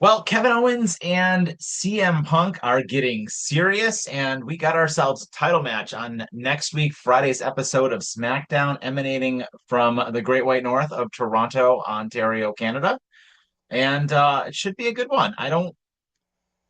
Well, Kevin Owens and CM Punk are getting serious, and we got ourselves a title match on next week, Friday's episode of SmackDown, emanating from the Great White North of Toronto, Ontario, Canada. And it should be a good one. I don't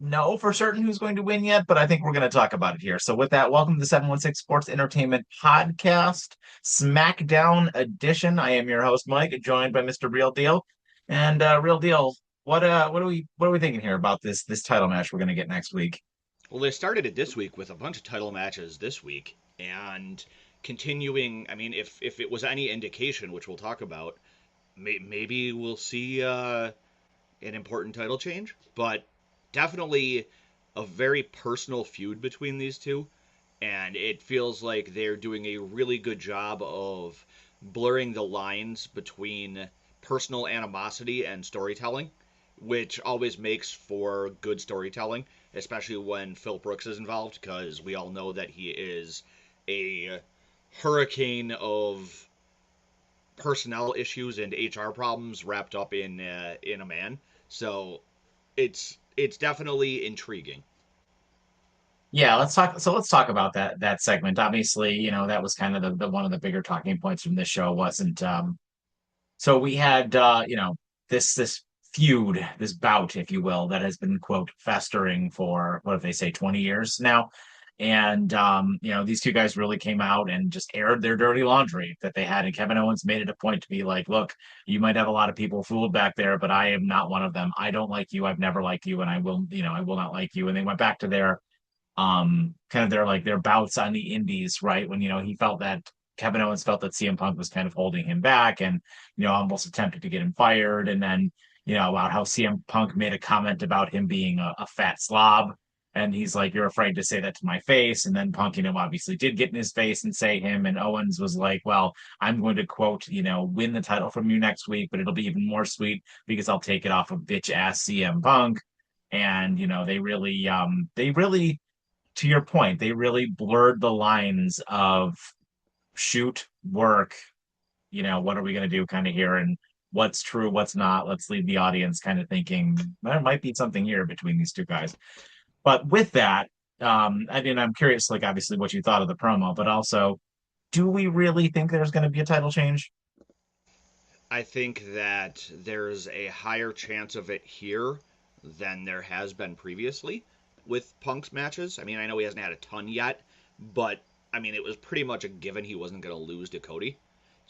know for certain who's going to win yet, but I think we're going to talk about it here. So, with that, welcome to the 716 Sports Entertainment Podcast, SmackDown edition. I am your host, Mike, joined by Mr. Real Deal. And Real Deal, what are we thinking here about this title match we're going to get next week? Well, they started it this week with a bunch of title matches this week, and continuing. I mean, if it was any indication, which we'll talk about, maybe we'll see an important title change. But definitely a very personal feud between these two, and it feels like they're doing a really good job of blurring the lines between personal animosity and storytelling, which always makes for good storytelling, especially when Phil Brooks is involved, because we all know that he is a hurricane of personnel issues and HR problems wrapped up in a man. So it's definitely intriguing. Yeah, let's talk. So let's talk about that segment. Obviously, that was kind of the one of the bigger talking points from this show wasn't so we had this feud, this bout, if you will, that has been quote festering for what if they say 20 years now. And these two guys really came out and just aired their dirty laundry that they had. And Kevin Owens made it a point to be like, look, you might have a lot of people fooled back there, but I am not one of them. I don't like you. I've never liked you, and I will not like you. And they went back to their kind of their bouts on the indies, right? When he felt that Kevin Owens felt that CM Punk was kind of holding him back and almost attempted to get him fired. And then about how CM Punk made a comment about him being a fat slob. And he's like, you're afraid to say that to my face. And then Punk, obviously did get in his face and say him. And Owens was like, well, I'm going to quote, win the title from you next week, but it'll be even more sweet because I'll take it off of bitch ass CM Punk. And, they really, to your point, they really blurred the lines of shoot, work, what are we going to do kind of here and what's true, what's not. Let's leave the audience kind of thinking there might be something here between these two guys. But with that, I mean, I'm curious, like, obviously, what you thought of the promo, but also, do we really think there's going to be a title change? I think that there's a higher chance of it here than there has been previously with Punk's matches. I mean, I know he hasn't had a ton yet, but I mean, it was pretty much a given he wasn't going to lose to Cody.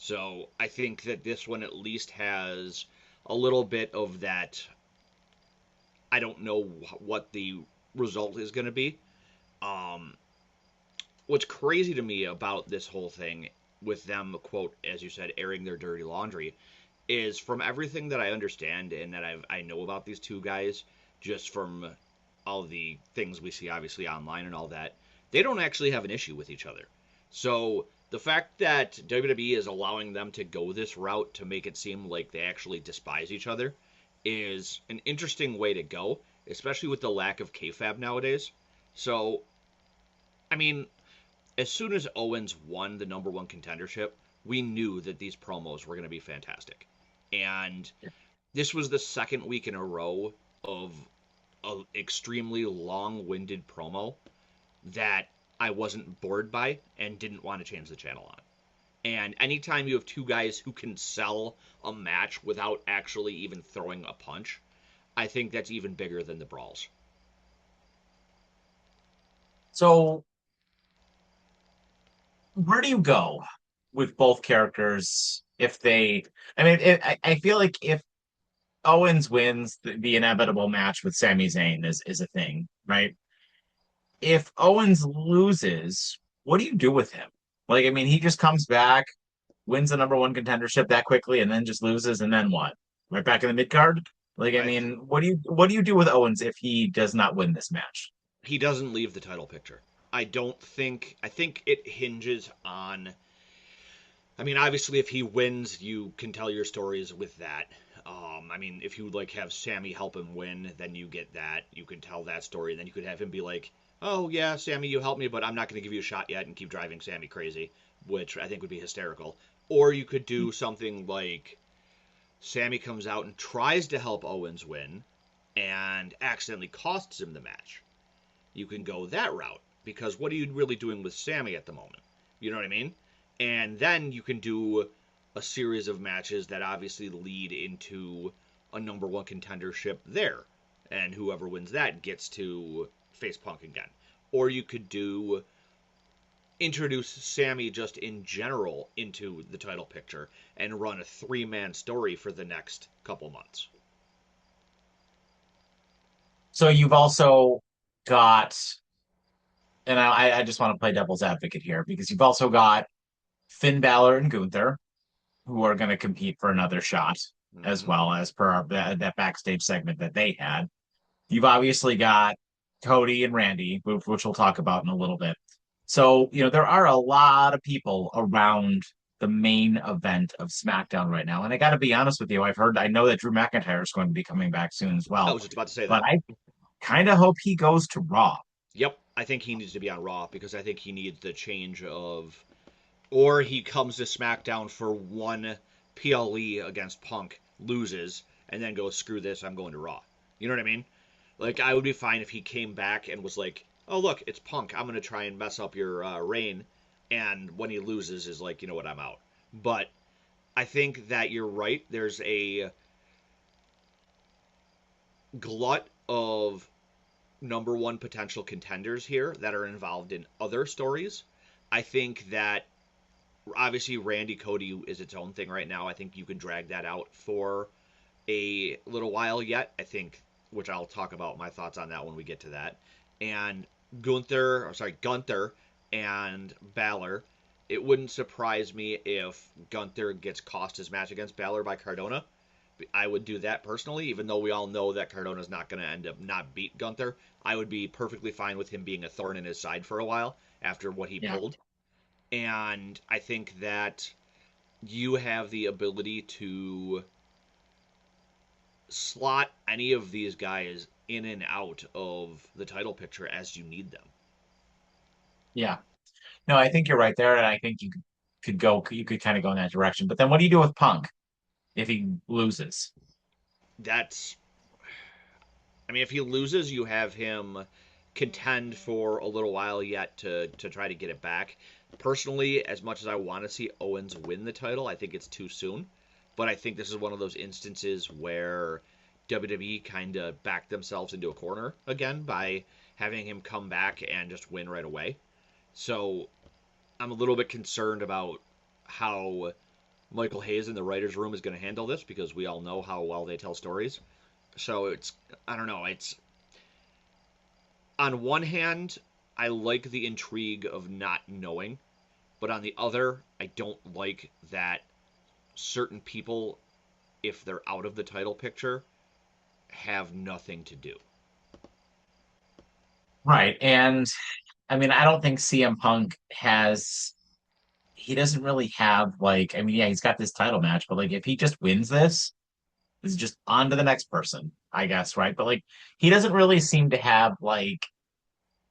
So I think that this one at least has a little bit of that. I don't know what the result is going to be. Um, what's crazy to me about this whole thing with them, quote, as you said, airing their dirty laundry, is from everything that I understand and that I know about these two guys, just from all the things we see obviously online and all that, they don't actually have an issue with each other. So the fact that WWE is allowing them to go this route to make it seem like they actually despise each other is an interesting way to go, especially with the lack of kayfabe nowadays. So, I mean, as soon as Owens won the number one contendership, we knew that these promos were going to be fantastic. And this was the second week in a row of an extremely long-winded promo that I wasn't bored by and didn't want to change the channel on. And anytime you have two guys who can sell a match without actually even throwing a punch, I think that's even bigger than the brawls. So, where do you go with both characters if they? I mean, I feel like if Owens wins, the inevitable match with Sami Zayn is a thing, right? If Owens loses, what do you do with him? Like, I mean, he just comes back, wins the number one contendership that quickly, and then just loses, and then what? Right back in the mid card? Like, I I mean, what do you do with Owens if he does not win this match? He doesn't leave the title picture. I think it hinges on. I mean, obviously, if he wins, you can tell your stories with that. I mean, if you like have Sammy help him win, then you get that. You can tell that story. Then you could have him be like, "Oh yeah, Sammy, you helped me, but I'm not going to give you a shot yet," and keep driving Sammy crazy, which I think would be hysterical. Or you could do something like Sammy comes out and tries to help Owens win, and accidentally costs him the match. You can go that route because what are you really doing with Sami at the moment? You know what I mean? And then you can do a series of matches that obviously lead into a number one contendership there. And whoever wins that gets to face Punk again. Or you could do introduce Sami just in general into the title picture and run a 3-man story for the next couple months. So you've also got, and I just want to play devil's advocate here because you've also got Finn Balor and Gunther who are going to compete for another shot as Mm-hmm. well as per that backstage segment that they had. You've obviously got Cody and Randy, which we'll talk about in a little bit. So, there are a lot of people around the main event of SmackDown right now. And I got to be honest with you, I know that Drew McIntyre is going to be coming back soon as I well, was just about to say but that. I kind of hope he goes to Raw. Yep, I think he needs to be on Raw because I think he needs the change of, or he comes to SmackDown for one PLE against Punk, loses, and then goes, screw this, I'm going to Raw. You know what I mean? Like, I would be fine if he came back and was like, oh, look, it's Punk. I'm going to try and mess up your reign. And when he loses, is like, you know what, I'm out. But I think that you're right. There's a glut of number one potential contenders here that are involved in other stories. I think that obviously Randy Cody is its own thing right now. I think you can drag that out for a little while yet. I think, which I'll talk about my thoughts on that when we get to that. And Gunther and Balor. It wouldn't surprise me if Gunther gets cost his match against Balor by Cardona. I would do that personally, even though we all know that Cardona's not going to end up not beat Gunther. I would be perfectly fine with him being a thorn in his side for a while after what he Yeah. pulled. And I think that you have the ability to slot any of these guys in and out of the title picture as you need them. Yeah. No, I think you're right there. And I think you could kind of go in that direction. But then what do you do with Punk if he loses? That's, I mean, if he loses, you have him contend for a little while yet to try to get it back. Personally, as much as I want to see Owens win the title, I think it's too soon. But I think this is one of those instances where WWE kind of backed themselves into a corner again by having him come back and just win right away. So I'm a little bit concerned about how Michael Hayes in the writers' room is going to handle this because we all know how well they tell stories. So it's, I don't know, it's, on one hand, I like the intrigue of not knowing, but on the other, I don't like that certain people, if they're out of the title picture, have nothing to do. Right. And I mean, I don't think CM Punk he doesn't really have like, I mean, yeah, he's got this title match, but like if he just wins this, it's just on to the next person, I guess, right? But like he doesn't really seem to have like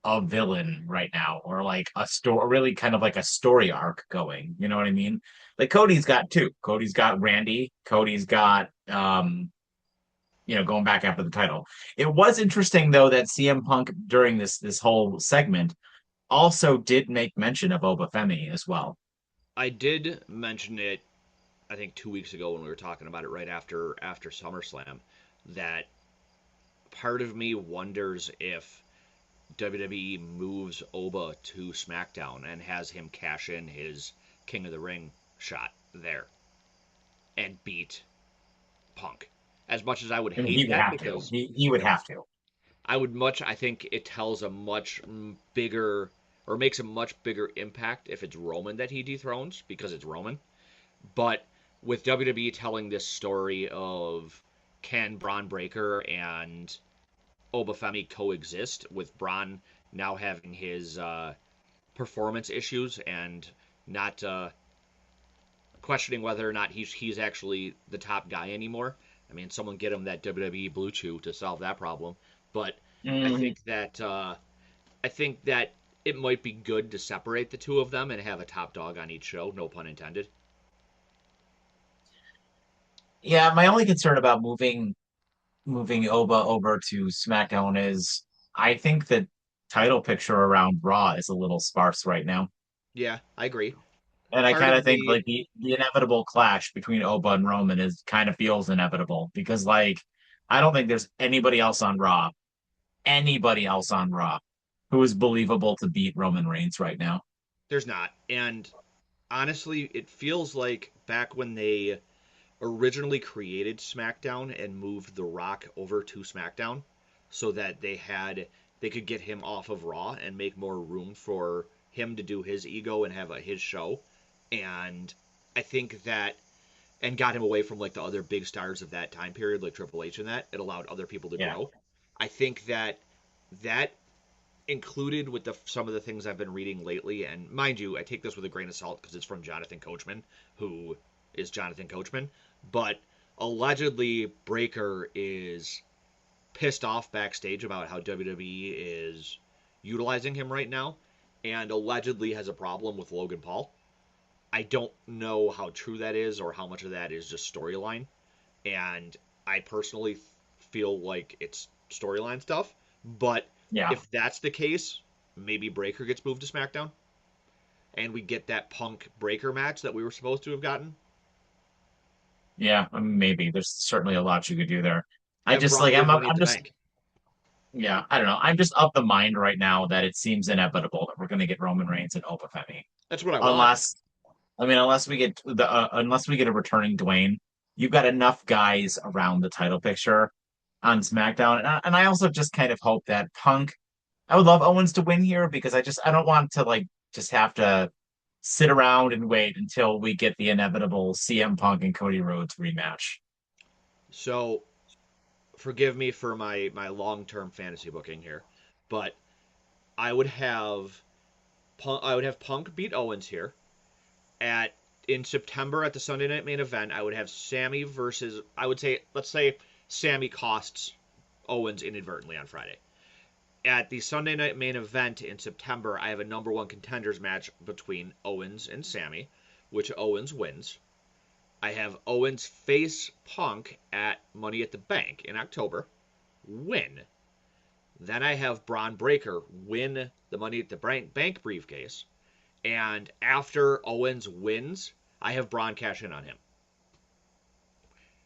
a villain right now or like a story, really kind of like a story arc going. You know what I mean? Like Cody's got two. Cody's got Randy. Cody's got going back after the title. It was interesting though that CM Punk during this whole segment also did make mention of Obafemi as well. I did mention it, I think 2 weeks ago when we were talking about it right after SummerSlam, that part of me wonders if WWE moves Oba to SmackDown and has him cash in his King of the Ring shot there and beat Punk. As much as I would I mean, he hate would that have to. because He would have to. I think it tells a much bigger or makes a much bigger impact if it's Roman that he dethrones because it's Roman. But with WWE telling this story of can Braun Breaker and Obafemi coexist with Braun now having his performance issues and not questioning whether or not he's actually the top guy anymore. I mean, someone get him that WWE Blue Chew to solve that problem. But I Mm, think that I think that it might be good to separate the two of them and have a top dog on each show. No pun intended. yeah, my only concern about moving moving Oba over to SmackDown is I think the title picture around Raw is a little sparse right now. Yeah, I agree. And I Part kind of of think me, like the inevitable clash between Oba and Roman is kind of feels inevitable because like I don't think there's anybody else on Raw who is believable to beat Roman Reigns right now. there's not. And honestly, it feels like back when they originally created SmackDown and moved The Rock over to SmackDown so that they could get him off of Raw and make more room for him to do his ego and have his show. And I think that and got him away from like the other big stars of that time period, like Triple H and that. It allowed other people to Yeah. grow. I think that that included with some of the things I've been reading lately, and mind you, I take this with a grain of salt because it's from Jonathan Coachman, who is Jonathan Coachman, but allegedly Breaker is pissed off backstage about how WWE is utilizing him right now, and allegedly has a problem with Logan Paul. I don't know how true that is or how much of that is just storyline, and I personally feel like it's storyline stuff. But Yeah. if that's the case, maybe Breaker gets moved to SmackDown, and we get that Punk Breaker match that we were supposed to have gotten. Yeah, maybe. There's certainly a lot you could do there. I Have just Braun like win Money at I'm the just Bank. yeah, I don't know. I'm just of the mind right now that it seems inevitable that we're going to get Roman Reigns and Opa Femi. That's what I want. Unless unless we get a returning Dwayne, you've got enough guys around the title picture on SmackDown, and I also just kind of hope that Punk. I would love Owens to win here because I don't want to like just have to sit around and wait until we get the inevitable CM Punk and Cody Rhodes rematch. So forgive me for my long term fantasy booking here, but I would have I would have Punk beat Owens here at in September at the Sunday Night Main Event. I would have Sammy versus I would say let's say Sammy costs Owens inadvertently on Friday. At the Sunday Night Main Event in September, I have a number one contenders match between Owens and Sammy, which Owens wins. I have Owens face Punk at Money at the Bank in October, win. Then I have Braun Breaker win the Money at the Bank briefcase. And after Owens wins, I have Braun cash in on him.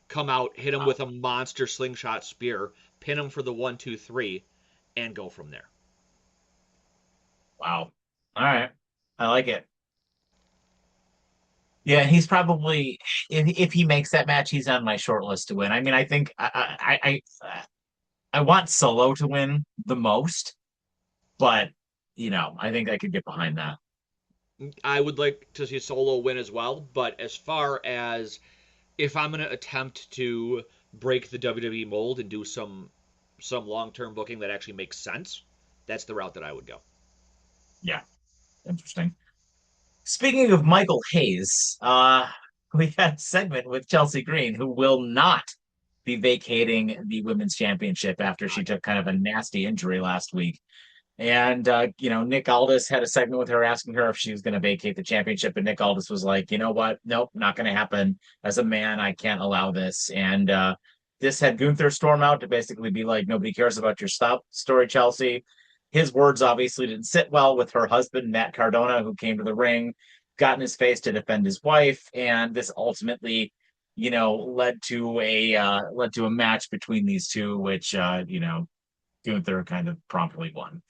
Come out, hit him Wow. with a monster slingshot spear, pin him for the 1, 2, 3, and go from there. Wow. All right. I like it. Yeah, he's probably if he makes that match, he's on my short list to win. I mean, I think I want Solo to win the most, but I think I could get behind that. I would like to see Solo win as well, but as far as if I'm going to attempt to break the WWE mold and do some long-term booking that actually makes sense, that's the route that I would go. Yeah, interesting. Speaking of Michael Hayes, we had a segment with Chelsea Green, who will not be vacating the women's championship after she God. took kind of a nasty injury last week. And Nick Aldis had a segment with her asking her if she was going to vacate the championship, and Nick Aldis was like, "You know what? Nope, not going to happen. As a man, I can't allow this." And this had Gunther storm out to basically be like, "Nobody cares about your stop story, Chelsea." His words obviously didn't sit well with her husband, Matt Cardona, who came to the ring, got in his face to defend his wife, and this ultimately, led to a match between these two, which Gunther kind of promptly won.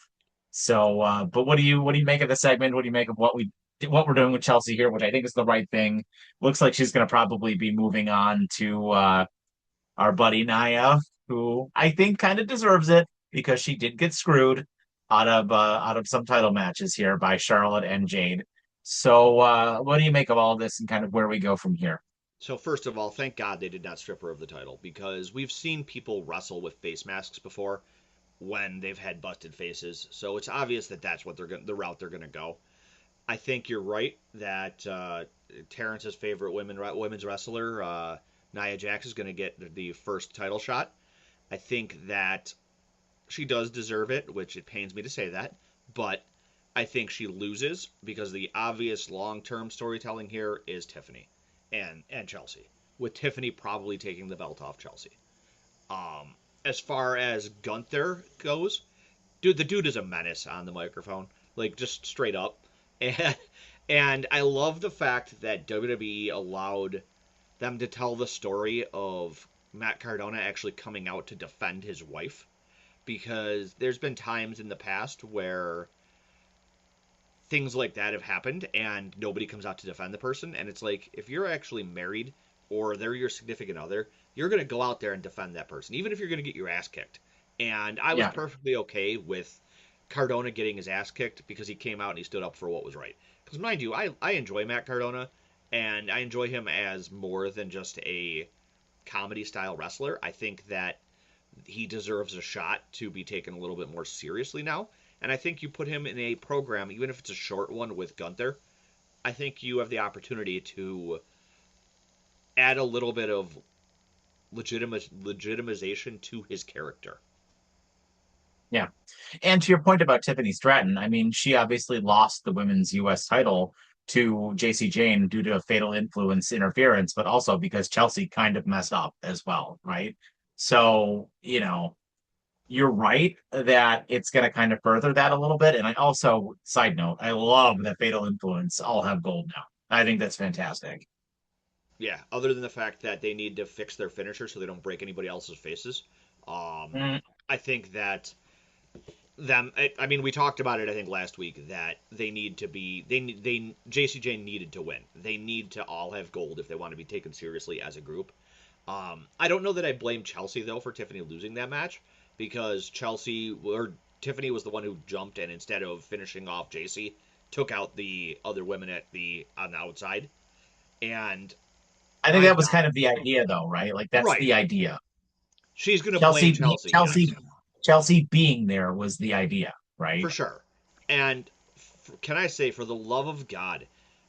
So, but what do you make of the segment? What do you make of what we're doing with Chelsea here, which I think is the right thing? Looks like she's going to probably be moving on to our buddy Naya, who I think kind of deserves it because she did get screwed out of some title matches here by Charlotte and Jade. So, what do you make of all this and kind of where we go from here? So first of all, thank God they did not strip her of the title because we've seen people wrestle with face masks before when they've had busted faces. So it's obvious that that's what the route they're going to go. I think you're right that Terrence's favorite women's wrestler, Nia Jax, is going to get the first title shot. I think that she does deserve it, which it pains me to say that, but I think she loses because the obvious long-term storytelling here is Tiffany and Chelsea, with Tiffany probably taking the belt off Chelsea. as far as Gunther goes, dude, the dude is a menace on the microphone, like just straight up. And and I love the fact that WWE allowed them to tell the story of Matt Cardona actually coming out to defend his wife, because there's been times in the past where things like that have happened and nobody comes out to defend the person, and it's like, if you're actually married or they're your significant other, you're going to go out there and defend that person even if you're going to get your ass kicked. And I was Yeah, perfectly okay with Cardona getting his ass kicked because he came out and he stood up for what was right. Because mind you, I enjoy Matt Cardona, and I enjoy him as more than just a comedy style wrestler. I think that he deserves a shot to be taken a little bit more seriously now. And I think you put him in a program, even if it's a short one with Gunther, I think you have the opportunity to add a little bit of legitimization to his character. yeah. And to your point about Tiffany Stratton, I mean, she obviously lost the women's U.S. title to Jacy Jayne due to a fatal influence interference, but also because Chelsea kind of messed up as well, right? So, you're right that it's going to kind of further that a little bit. And I also, side note, I love that fatal influence all have gold now. I think that's fantastic. Yeah, other than the fact that they need to fix their finisher so they don't break anybody else's faces. Mm, I think that I mean, we talked about it. I think last week that they need to be. They JCJ needed to win. They need to all have gold if they want to be taken seriously as a group. I don't know that I blame Chelsea though for Tiffany losing that match, because Chelsea or Tiffany was the one who jumped and instead of finishing off Jacy, took out the other women on the outside. And I think my that was God, kind of the idea, though, right? Like that's right? the idea. She's gonna blame Chelsea, Chelsea, Chelsea, yes, Chelsea being there was the idea, for right? sure. And can I say, for the love of God,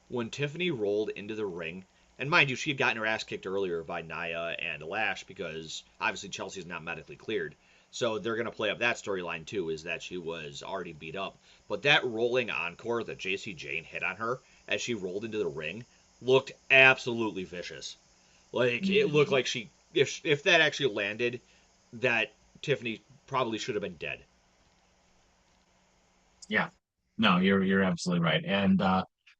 when Tiffany rolled into the ring, and mind you, she had gotten her ass kicked earlier by Nia and Lash because obviously Chelsea's not medically cleared. So they're going to play up that storyline too, is that she was already beat up. But that rolling encore that Jacy Jayne hit on her as she rolled into the ring looked absolutely vicious. Like, it looked Mhm. like if that actually landed, that Tiffany probably should have been dead. Yeah. No, you're absolutely right. And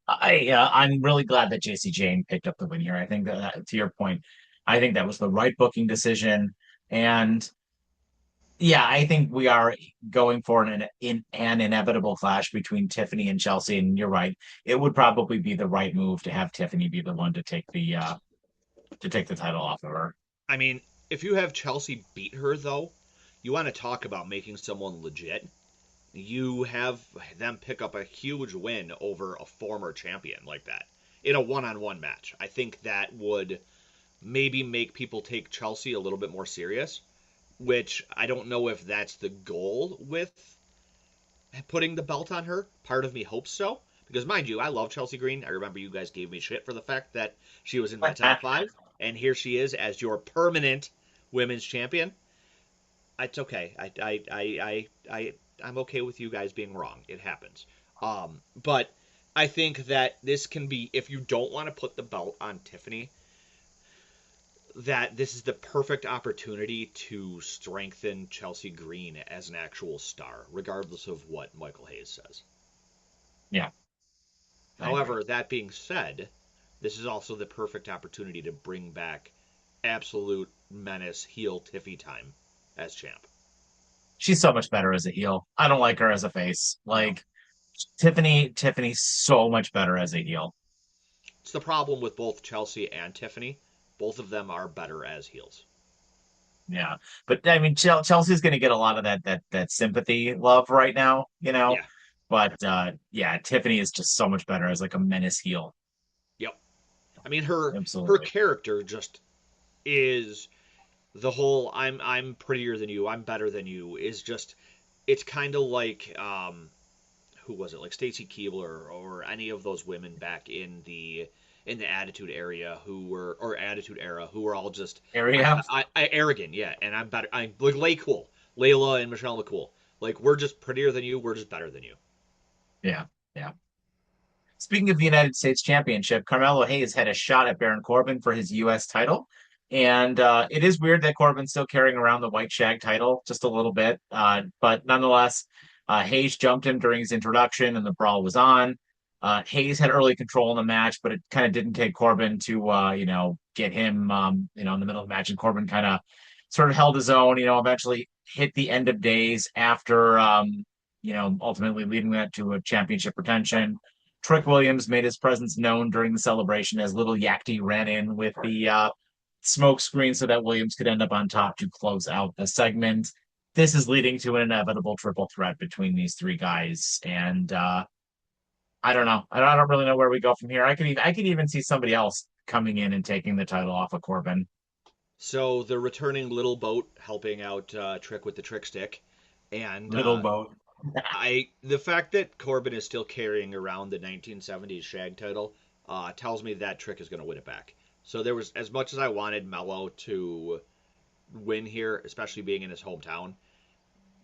I'm really glad that JC Jane picked up the win here. I think that to your point, I think that was the right booking decision. And yeah, I think we are going for an inevitable clash between Tiffany and Chelsea. And you're right. It would probably be the right move to have Tiffany be the one to take the title off of her. I mean, if you have Chelsea beat her, though, you want to talk about making someone legit. You have them pick up a huge win over a former champion like that in a one-on-one match. I think that would maybe make people take Chelsea a little bit more serious, which I don't know if that's the goal with putting the belt on her. Part of me hopes so. Because, mind you, I love Chelsea Green. I remember you guys gave me shit for the fact that she was in my top five, and here she is as your permanent women's champion. It's okay. I'm okay with you guys being wrong. It happens. But I think that this can be, if you don't want to put the belt on Tiffany, that this is the perfect opportunity to strengthen Chelsea Green as an actual star, regardless of what Michael Hayes says. Yeah, I agree. However, that being said, this is also the perfect opportunity to bring back absolute menace heel Tiffy time as champ. She's so much better as a heel. I don't like her as a face. No. Like Tiffany's so much better as a heel. It's the problem with both Chelsea and Tiffany. Both of them are better as heels. Yeah, but I mean, Chelsea's going to get a lot of that sympathy love right now, Yeah. But yeah, Tiffany is just so much better as like a menace heel. Yep. I mean, her Absolutely. character just is the whole I'm prettier than you, I'm better than you is just, it's kind of like who was it, like Stacy Keebler or any of those women back in the Attitude Area who were, or Attitude Era, who were all just Area. I arrogant, yeah, and I'm better. I'm like Lay Cool, Layla and Michelle McCool. Like, we're just prettier than you. We're just better than you. Yeah, yeah. Speaking of the United States Championship, Carmelo Hayes had a shot at Baron Corbin for his U.S. title. And it is weird that Corbin's still carrying around the White Shag title just a little bit. But nonetheless, Hayes jumped him during his introduction and the brawl was on. Hayes had early control in the match, but it kind of didn't take Corbin to, get him, in the middle of the match. And Corbin kind of sort of held his own, eventually hit the end of days after, ultimately leading that to a championship retention. Trick Williams made his presence known during the celebration as Little Yakty ran in with the smoke screen so that Williams could end up on top to close out the segment. This is leading to an inevitable triple threat between these three guys, and I don't know. I don't really know where we go from here. I could even see somebody else coming in and taking the title off of Corbin. So the returning little boat helping out Trick with the trick stick, and Little boat. the fact that Corbin is still carrying around the 1970s Shag title tells me that Trick is going to win it back. So there was, as much as I wanted Mello to win here, especially being in his hometown,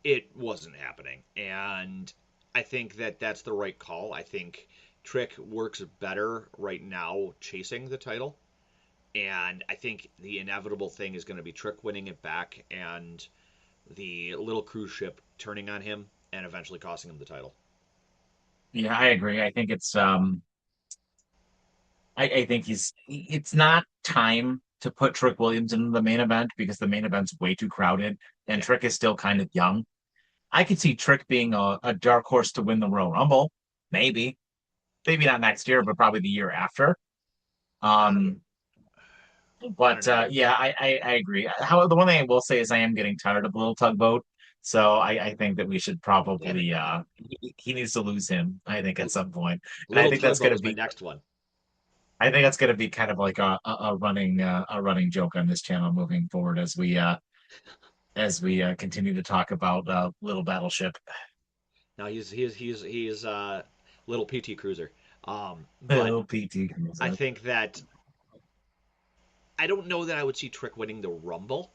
it wasn't happening. And I think that that's the right call. I think Trick works better right now chasing the title. And I think the inevitable thing is going to be Trick winning it back and the little cruise ship turning on him and eventually costing him the title. Yeah, I agree. I think it's not time to put Trick Williams in the main event because the main event's way too crowded and Yeah. Trick is still kind of young. I could see Trick being a dark horse to win the Royal Rumble, maybe. Maybe not next year, but probably the year after. I don't, Um, I don't but know. yeah, I agree. How the one thing I will say is I am getting tired of Little Tugboat, so I think that we should Damn it. probably he needs to lose him. I think at some point, and Little Tugboat is my next one. I think that's gonna be kind of like a running joke on this channel moving forward as we continue to talk about Little Battleship. Now he's little PT Cruiser. But Little PT. I think that I don't know that I would see Trick winning the Rumble.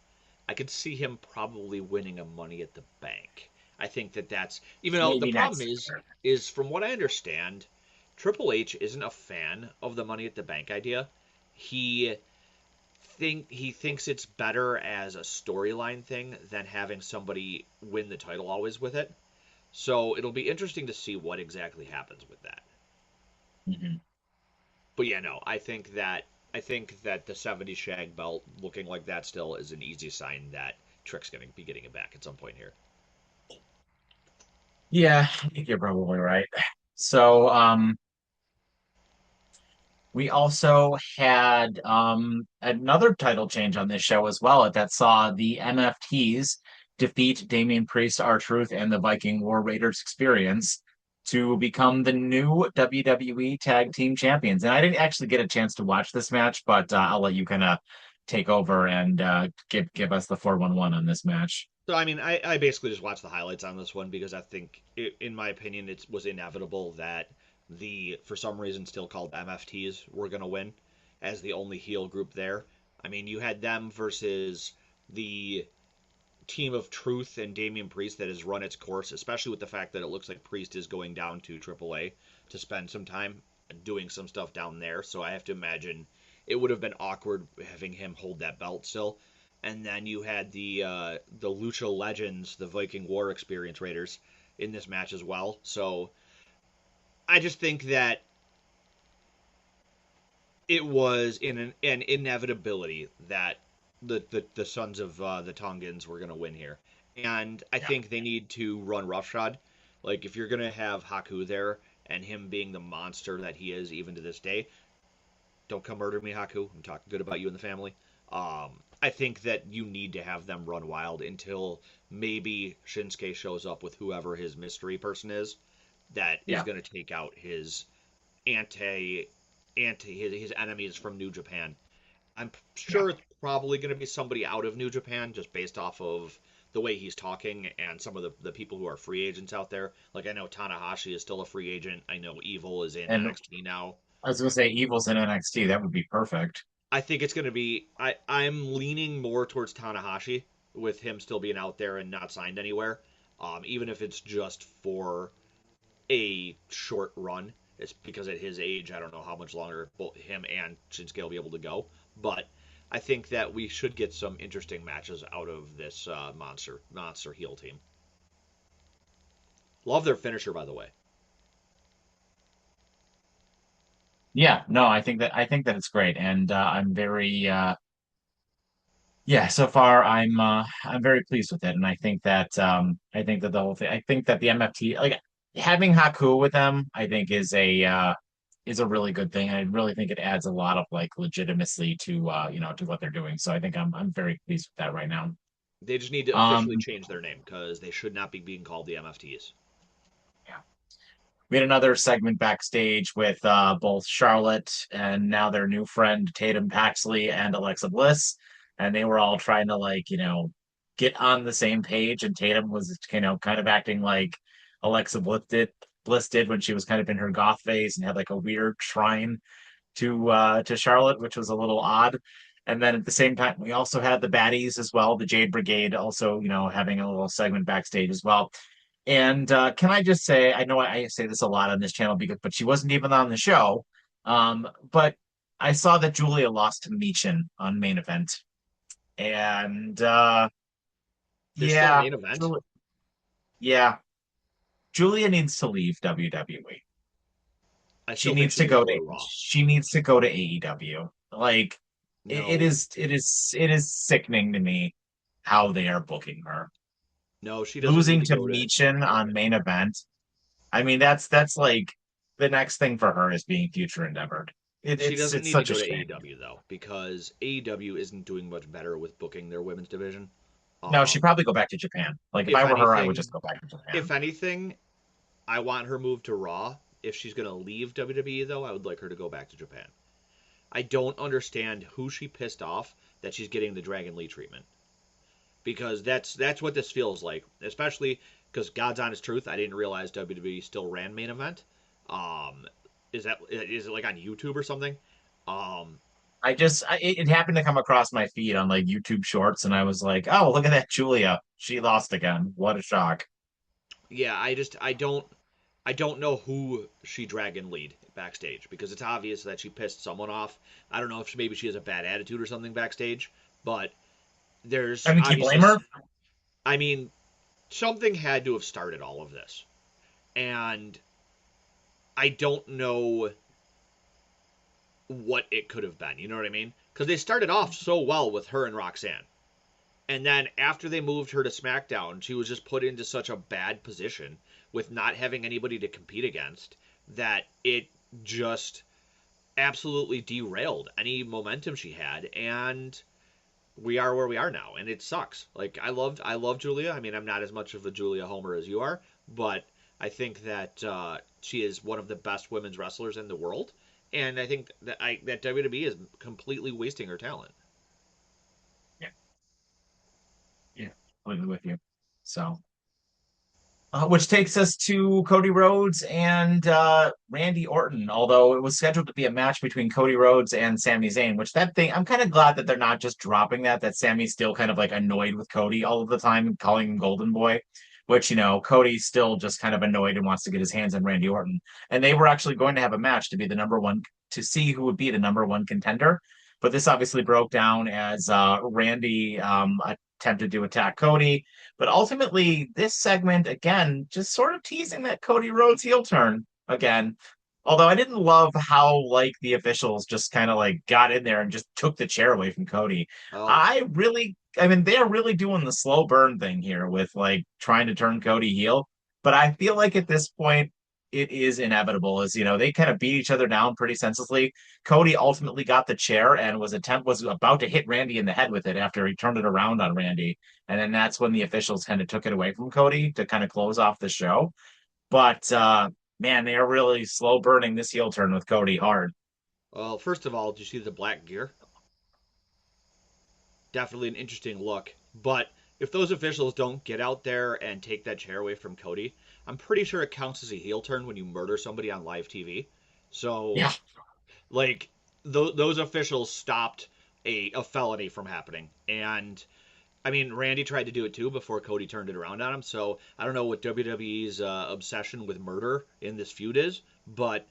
I could see him probably winning a Money at the Bank. I think that that's, even though the Maybe problem next. is from what I understand, Triple H isn't a fan of the Money at the Bank idea. He he thinks it's better as a storyline thing than having somebody win the title always with it. So it'll be interesting to see what exactly happens with that. Mhm. But yeah, no, I think that the 70 shag belt looking like that still is an easy sign that Trick's going to be getting it back at some point here. Yeah, I think you're probably right. So, we also had another title change on this show as well that saw the MFTs defeat Damian Priest, R-Truth, and the Viking War Raiders Experience to become the new WWE Tag Team Champions. And I didn't actually get a chance to watch this match, but I'll let you kind of take over and give us the 411 on this match. So I mean, I basically just watched the highlights on this one because I think, in my opinion, it was inevitable that the for some reason still called MFTs were going to win as the only heel group there. I mean, you had them versus the team of Truth and Damian Priest that has run its course, especially with the fact that it looks like Priest is going down to AAA to spend some time doing some stuff down there. So I have to imagine it would have been awkward having him hold that belt still. And then you had the Lucha Legends, the Viking War Experience Raiders in this match as well. So I just think that it was an inevitability that the sons of the Tongans were going to win here. And I Yeah. think they need to run roughshod. Like, if you're going to have Haku there and him being the monster that he is even to this day, don't come murder me, Haku. I'm talking good about you and the family. I think that you need to have them run wild until maybe Shinsuke shows up with whoever his mystery person is that is Yeah. going to take out his anti his enemies from New Japan. I'm Yeah. sure it's probably going to be somebody out of New Japan just based off of the way he's talking and some of the people who are free agents out there. Like I know Tanahashi is still a free agent. I know Evil is in And NXT now. I was gonna say Evil's in NXT. That would be perfect. I think it's going to be. I'm leaning more towards Tanahashi with him still being out there and not signed anywhere. Even if it's just for a short run. It's because at his age, I don't know how much longer both him and Shinsuke will be able to go. But I think that we should get some interesting matches out of this monster heel team. Love their finisher, by the way. Yeah, no, I think that it's great, and I'm very yeah. So far, I'm very pleased with it, and I think that the whole thing, I think that the MFT, like having Haku with them, I think is a really good thing. I really think it adds a lot of like legitimacy to to what they're doing. So I think I'm very pleased with that right now. They just need to officially Um, change their name because they should not be being called the MFTs. yeah. We had another segment backstage with both Charlotte and now their new friend Tatum Paxley and Alexa Bliss, and they were all trying to like get on the same page. And Tatum was kind of acting like Alexa Bliss did when she was kind of in her goth phase and had like a weird shrine to Charlotte, which was a little odd. And then at the same time, we also had the baddies as well, the Jade Brigade, also having a little segment backstage as well. And can I just say, I know I say this a lot on this channel but she wasn't even on the show. But I saw that Julia lost to Michin on main event, and They're still yeah, main event. Julia, yeah, Julia needs to leave WWE. I She still think needs she to needs to go go to to Raw. she needs to go to AEW. Like No, it is sickening to me how they are booking her. no, she doesn't need Losing to to go to Michin on AEW. main event. I mean, that's like the next thing for her is being future endeavored. She doesn't It's need to such a go to shame. AEW though, because AEW isn't doing much better with booking their women's division. No, she'd Um, probably go back to Japan. Like if if I were her, I would just anything, go back to if Japan. anything, I want her moved to Raw. If she's gonna leave WWE though, I would like her to go back to Japan. I don't understand who she pissed off that she's getting the Dragon Lee treatment, because that's what this feels like. Especially because God's honest truth, I didn't realize WWE still ran main event. Um, is it like on YouTube or something? Um, It happened to come across my feed on like YouTube Shorts, and I was like, oh, look at that Julia. She lost again. What a shock. yeah, I don't know who she Dragon lead backstage because it's obvious that she pissed someone off. I don't know if maybe she has a bad attitude or something backstage, but there's I mean, can you obviously, blame her? I mean, something had to have started all of this. And I don't know what it could have been. You know what I mean? Because they started off so well with her and Roxanne. And then after they moved her to SmackDown, she was just put into such a bad position with not having anybody to compete against that it just absolutely derailed any momentum she had. And we are where we are now, and it sucks. Like I love Julia. I mean, I'm not as much of a Julia Homer as you are, but I think that she is one of the best women's wrestlers in the world, and I think that WWE is completely wasting her talent. Yeah, yeah, completely with you. So, which takes us to Cody Rhodes and Randy Orton. Although it was scheduled to be a match between Cody Rhodes and Sami Zayn, which that thing, I'm kind of glad that they're not just dropping that. That Sammy's still kind of like annoyed with Cody all of the time, calling him Golden Boy. Which Cody's still just kind of annoyed and wants to get his hands on Randy Orton. And they were actually going to have a match to be the number one to see who would be the number one contender. But this obviously broke down as Randy attempted to attack Cody, but ultimately, this segment again just sort of teasing that Cody Rhodes heel turn again. Although I didn't love how like the officials just kind of like got in there and just took the chair away from Cody. Well, I mean, they're really doing the slow burn thing here with like trying to turn Cody heel. But I feel like at this point, it is inevitable. As they kind of beat each other down pretty senselessly. Cody ultimately got the chair and was about to hit Randy in the head with it after he turned it around on Randy. And then that's when the officials kind of took it away from Cody to kind of close off the show. But man, they are really slow burning this heel turn with Cody hard. well, first of all, did you see the black gear? Definitely an interesting look. But if those officials don't get out there and take that chair away from Cody, I'm pretty sure it counts as a heel turn when you murder somebody on live TV. So Yeah. like those officials stopped a felony from happening. And I mean, Randy tried to do it too before Cody turned it around on him. So I don't know what WWE's obsession with murder in this feud is, but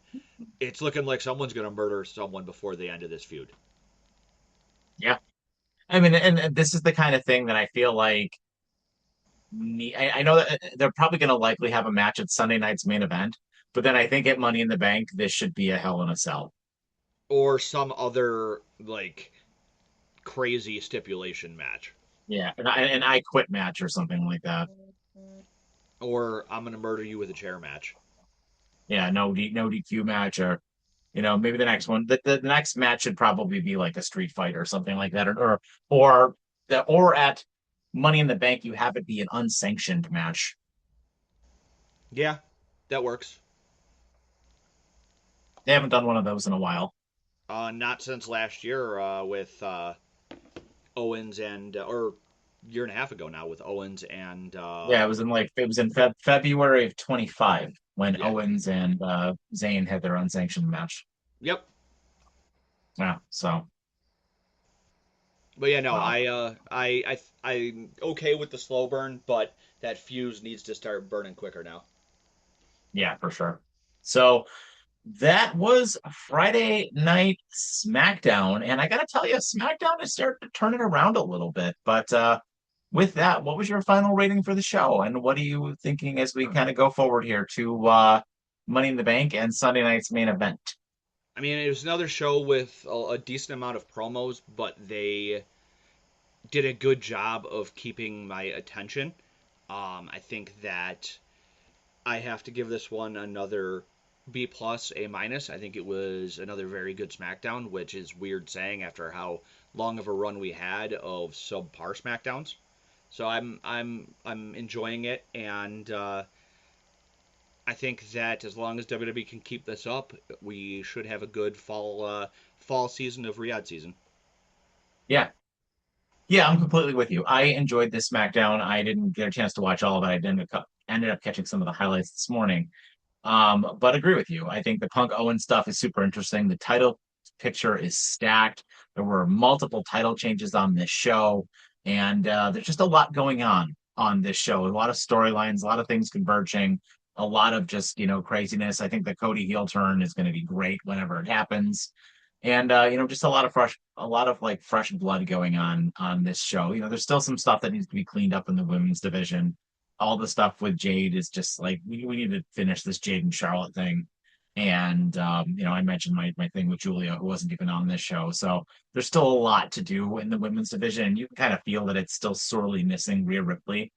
it's looking like someone's going to murder someone before the end of this feud. Yeah. I mean, and this is the kind of thing that I feel like I know that they're probably going to likely have a match at Sunday night's main event, but then I think at Money in the Bank, this should be a Hell in a Cell. Or some other like crazy stipulation match. Yeah, an I Quit match or something like that. Or I'm gonna murder you with a chair match. Yeah, no DQ match, or maybe the next one. The next match should probably be like a street fight or something like that, or or at Money in the Bank, you have it be an unsanctioned match. Yeah, that works. They haven't done one of those in a while. Not since last year with Owens and or year and a half ago now with Owens and Yeah, it was in February of 25 when yeah, Owens and Zayn had their unsanctioned match. yep. Yeah, so But yeah, no, wow. I'm okay with the slow burn, but that fuse needs to start burning quicker now. Yeah, for sure. So that was Friday Night SmackDown, and I gotta tell you, SmackDown is starting to turn it around a little bit. But with that, what was your final rating for the show, and what are you thinking as we kind of go forward here to Money in the Bank and Sunday night's main event? I mean, it was another show with a decent amount of promos, but they did a good job of keeping my attention. I think that I have to give this one another B plus, A minus. I think it was another very good SmackDown, which is weird saying after how long of a run we had of subpar SmackDowns. So I'm enjoying it, and I think that as long as WWE can keep this up, we should have a good fall season of Riyadh season. Yeah, yeah, I'm completely with you. I enjoyed this SmackDown. I didn't get a chance to watch all of it. I ended up catching some of the highlights this morning. But agree with you. I think the Punk Owen stuff is super interesting. The title picture is stacked. There were multiple title changes on this show, and there's just a lot going on this show. A lot of storylines, a lot of things converging, a lot of just craziness. I think the Cody heel turn is going to be great whenever it happens, and just a lot of like fresh blood going on this show. There's still some stuff that needs to be cleaned up in the women's division. All the stuff with Jade is just like we need to finish this Jade and Charlotte thing. And I mentioned my thing with Julia, who wasn't even on this show. So there's still a lot to do in the women's division. And you can kind of feel that it's still sorely missing Rhea Ripley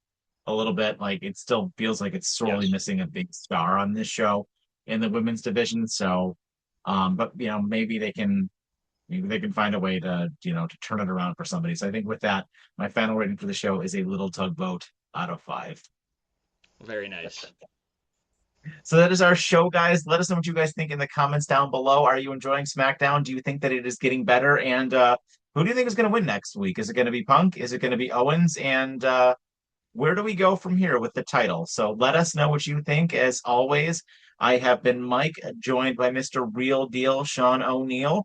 a little bit. Like it still feels like it's sorely Yes. missing a big star on this show in the women's division. So but maybe they can find a way to turn it around for somebody. So I think with that, my final rating for the show is a little tugboat out of 5. Very nice. So that is our show, guys. Let us know what you guys think in the comments down below. Are you enjoying SmackDown? Do you think that it is getting better? And who do you think is going to win next week? Is it going to be Punk? Is it going to be Owens? And where do we go from here with the title? So let us know what you think. As always, I have been Mike, joined by Mr. Real Deal Sean O'Neill.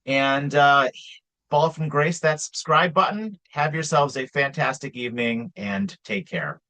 And fall from grace that subscribe button. Have yourselves a fantastic evening and take care.